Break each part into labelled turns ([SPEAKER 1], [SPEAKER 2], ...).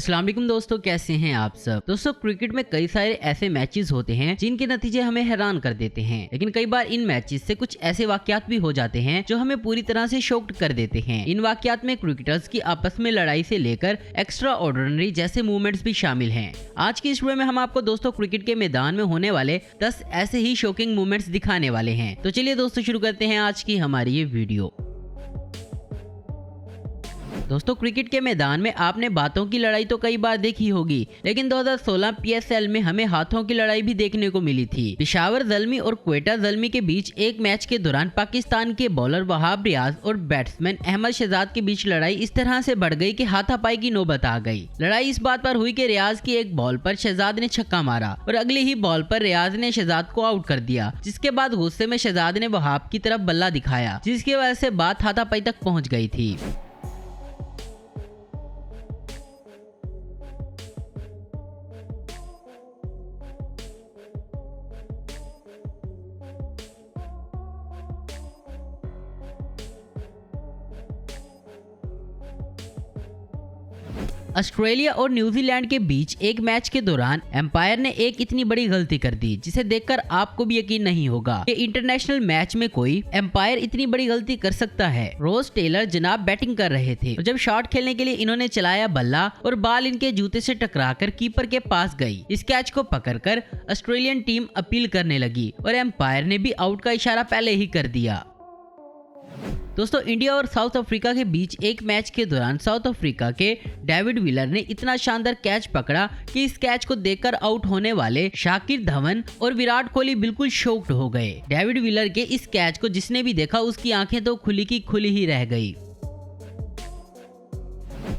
[SPEAKER 1] अस्सलाम वालेकुम दोस्तों, कैसे हैं आप सब। दोस्तों क्रिकेट में कई सारे ऐसे मैचेस होते हैं जिनके नतीजे हमें हैरान कर देते हैं, लेकिन कई बार इन मैचेस से कुछ ऐसे वाकयात भी हो जाते हैं जो हमें पूरी तरह से शॉक्ड कर देते हैं। इन वाकयात में क्रिकेटर्स की आपस में लड़ाई से लेकर एक्स्ट्रा ऑर्डिनरी जैसे मूवमेंट्स भी शामिल हैं। आज की इस वीडियो में हम आपको दोस्तों क्रिकेट के मैदान में होने वाले 10 ऐसे ही शॉकिंग मूवमेंट्स दिखाने वाले हैं। तो चलिए दोस्तों शुरू करते हैं आज की हमारी ये वीडियो। दोस्तों क्रिकेट के मैदान में आपने बातों की लड़ाई तो कई बार देखी होगी, लेकिन 2016 PSL में हमें हाथों की लड़ाई भी देखने को मिली थी। पेशावर ज़ल्मी और क्वेटा ज़ल्मी के बीच एक मैच के दौरान पाकिस्तान के बॉलर वहाब रियाज और बैट्समैन अहमद शहजाद के बीच लड़ाई इस तरह से बढ़ गई कि हाथापाई की नौबत आ गई। लड़ाई इस बात पर हुई कि रियाज की एक बॉल पर शहजाद ने छक्का मारा और अगली ही बॉल पर रियाज ने शहजाद को आउट कर दिया, जिसके बाद गुस्से में शहजाद ने वहाब की तरफ बल्ला दिखाया, जिसकी वजह से बात हाथापाई तक पहुंच गई थी। ऑस्ट्रेलिया और न्यूजीलैंड के बीच एक मैच के दौरान एम्पायर ने एक इतनी बड़ी गलती कर दी जिसे देखकर आपको भी यकीन नहीं होगा कि इंटरनेशनल मैच में कोई एम्पायर इतनी बड़ी गलती कर सकता है। रोज टेलर जनाब बैटिंग कर रहे थे और जब शॉट खेलने के लिए इन्होंने चलाया बल्ला और बाल इनके जूते से टकराकर कीपर के पास गई। इस कैच को पकड़कर ऑस्ट्रेलियन टीम अपील करने लगी और एम्पायर ने भी आउट का इशारा पहले ही कर दिया। दोस्तों इंडिया और साउथ अफ्रीका के बीच एक मैच के दौरान साउथ अफ्रीका के डेविड विलर ने इतना शानदार कैच पकड़ा कि इस कैच को देखकर आउट होने वाले शाकिर धवन और विराट कोहली बिल्कुल शॉक्ड हो गए। डेविड विलर के इस कैच को जिसने भी देखा उसकी आंखें तो खुली की खुली ही रह गई।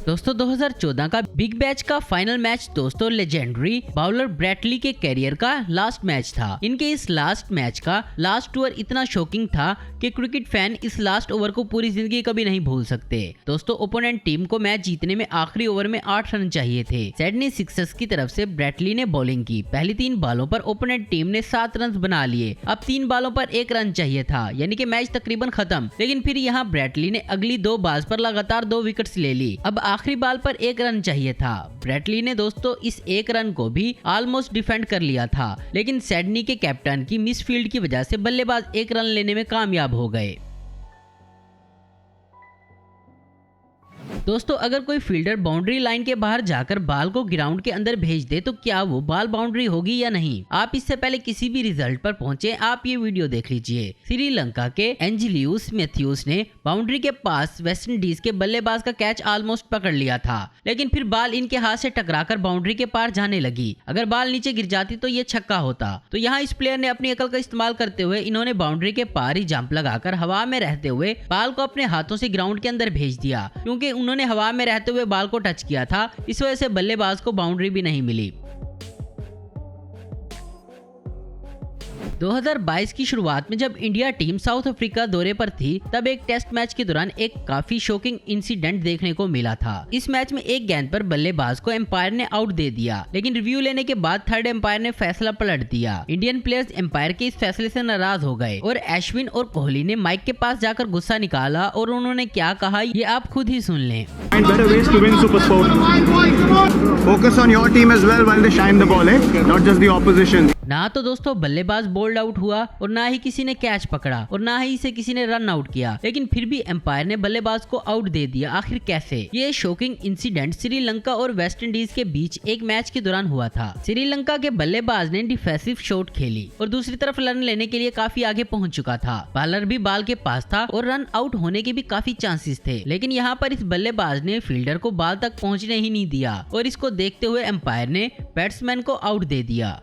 [SPEAKER 1] दोस्तों 2014 का बिग बैच का फाइनल मैच दोस्तों लेजेंडरी बाउलर ब्रेट ली के करियर का लास्ट मैच था। इनके इस लास्ट मैच का लास्ट ओवर इतना शॉकिंग था कि क्रिकेट फैन इस लास्ट ओवर को पूरी जिंदगी कभी नहीं भूल सकते। दोस्तों ओपोनेंट टीम को मैच जीतने में आखिरी ओवर में 8 रन चाहिए थे। सिडनी सिक्सर्स की तरफ से ब्रेट ली ने बॉलिंग की। पहली 3 बालों पर ओपोनेंट टीम ने 7 रन बना लिए। अब 3 बालों पर 1 रन चाहिए था, यानी कि मैच तकरीबन खत्म। लेकिन फिर यहाँ ब्रेट ली ने अगली 2 बाल्स पर लगातार 2 विकेट्स ले ली। अब आखिरी बाल पर 1 रन चाहिए था। ब्रेट ली ने दोस्तों इस 1 रन को भी ऑलमोस्ट डिफेंड कर लिया था, लेकिन सिडनी के कैप्टन की मिस फील्ड की वजह से बल्लेबाज 1 रन लेने में कामयाब हो गए। दोस्तों अगर कोई फील्डर बाउंड्री लाइन के बाहर जाकर बाल को ग्राउंड के अंदर भेज दे तो क्या वो बाल बाउंड्री होगी या नहीं। आप इससे पहले किसी भी रिजल्ट पर पहुंचे आप ये वीडियो देख लीजिए। श्रीलंका के एंजेलियस मैथ्यूज ने बाउंड्री के पास वेस्ट इंडीज के बल्लेबाज का कैच ऑलमोस्ट पकड़ लिया था, लेकिन फिर बाल इनके हाथ से टकराकर बाउंड्री के पार जाने लगी। अगर बाल नीचे गिर जाती तो ये छक्का होता। तो यहाँ इस प्लेयर ने अपनी अकल का इस्तेमाल करते हुए इन्होंने बाउंड्री के पार ही जंप लगाकर हवा में रहते हुए बाल को अपने हाथों से ग्राउंड के अंदर भेज दिया। क्योंकि उन्होंने हवा में रहते हुए बाल को टच किया था, इस वजह से बल्लेबाज को बाउंड्री भी नहीं मिली। 2022 की शुरुआत में जब इंडिया टीम साउथ अफ्रीका दौरे पर थी तब एक टेस्ट मैच के दौरान एक काफी शॉकिंग इंसिडेंट देखने को मिला था। इस मैच में एक गेंद पर बल्लेबाज को एम्पायर ने आउट दे दिया, लेकिन रिव्यू लेने के बाद थर्ड एम्पायर ने फैसला पलट दिया। इंडियन प्लेयर्स एम्पायर के इस फैसले से नाराज हो गए और अश्विन और कोहली ने माइक के पास जाकर गुस्सा निकाला और उन्होंने क्या कहा ये आप खुद ही सुन लें।
[SPEAKER 2] Focus on your team as well while they shine the ball, not just the opposition.
[SPEAKER 1] ना तो दोस्तों बल्लेबाज बोल्ड आउट हुआ और ना ही किसी ने कैच पकड़ा और ना ही इसे किसी ने रन आउट किया, लेकिन फिर भी एम्पायर ने बल्लेबाज को आउट दे दिया। आखिर कैसे? ये शॉकिंग इंसिडेंट श्रीलंका और वेस्ट इंडीज के बीच एक मैच के दौरान हुआ था। श्रीलंका के बल्लेबाज ने डिफेंसिव शॉट खेली और दूसरी तरफ रन लेने के लिए काफी आगे पहुंच चुका था। बॉलर भी बाल के पास था और रन आउट होने के भी काफी चांसेस थे, लेकिन यहाँ पर इस बल्लेबाज ने फील्डर को बाल तक पहुँचने ही नहीं दिया और इसको देखते हुए एम्पायर ने बैट्समैन को आउट दे दिया।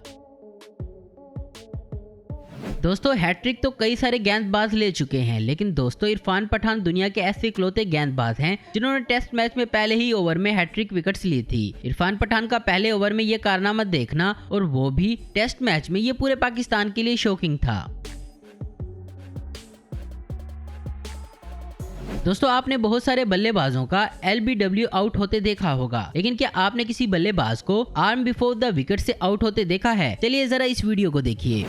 [SPEAKER 1] दोस्तों हैट्रिक तो कई सारे गेंदबाज ले चुके हैं, लेकिन दोस्तों इरफान पठान दुनिया के ऐसे इकलौते गेंदबाज हैं जिन्होंने टेस्ट मैच में पहले ही ओवर में हैट्रिक विकेट्स ली थी। इरफान पठान का पहले ओवर में ये कारनामा देखना और वो भी टेस्ट मैच में, ये पूरे पाकिस्तान के लिए शॉकिंग था। दोस्तों आपने बहुत सारे बल्लेबाजों का LBW आउट होते देखा होगा, लेकिन क्या आपने किसी बल्लेबाज को आर्म बिफोर द विकेट से आउट होते देखा है? चलिए जरा इस वीडियो को देखिए।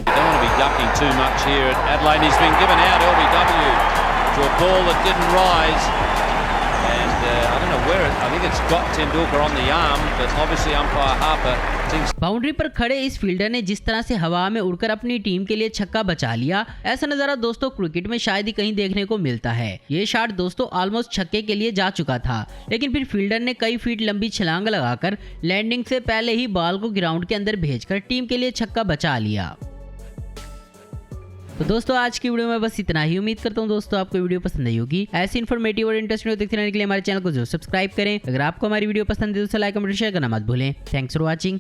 [SPEAKER 3] where I think it's got Tendulkar on the arm, but obviously umpire Harper thinks.
[SPEAKER 1] Boundary पर खड़े इस फील्डर ने जिस तरह से हवा में उड़कर अपनी टीम के लिए छक्का बचा लिया, ऐसा नजारा दोस्तों क्रिकेट में शायद ही कहीं देखने को मिलता है। ये शॉट दोस्तों ऑलमोस्ट छक्के के लिए जा चुका था, लेकिन फिर फील्डर ने कई फीट लंबी छलांग लगाकर लैंडिंग से पहले ही बॉल को ग्राउंड के अंदर भेजकर टीम के लिए छक्का बचा लिया। तो दोस्तों आज की वीडियो में बस इतना ही। उम्मीद करता हूँ दोस्तों आपको वीडियो पसंद आई होगी। ऐसी इन्फॉर्मेटिव और इंटरेस्टिंग देखते रहने के लिए हमारे चैनल को जरूर सब्सक्राइब करें। अगर आपको हमारी वीडियो पसंद है तो लाइक कमेंट शेयर करना मत भूलें। Thanks for watching.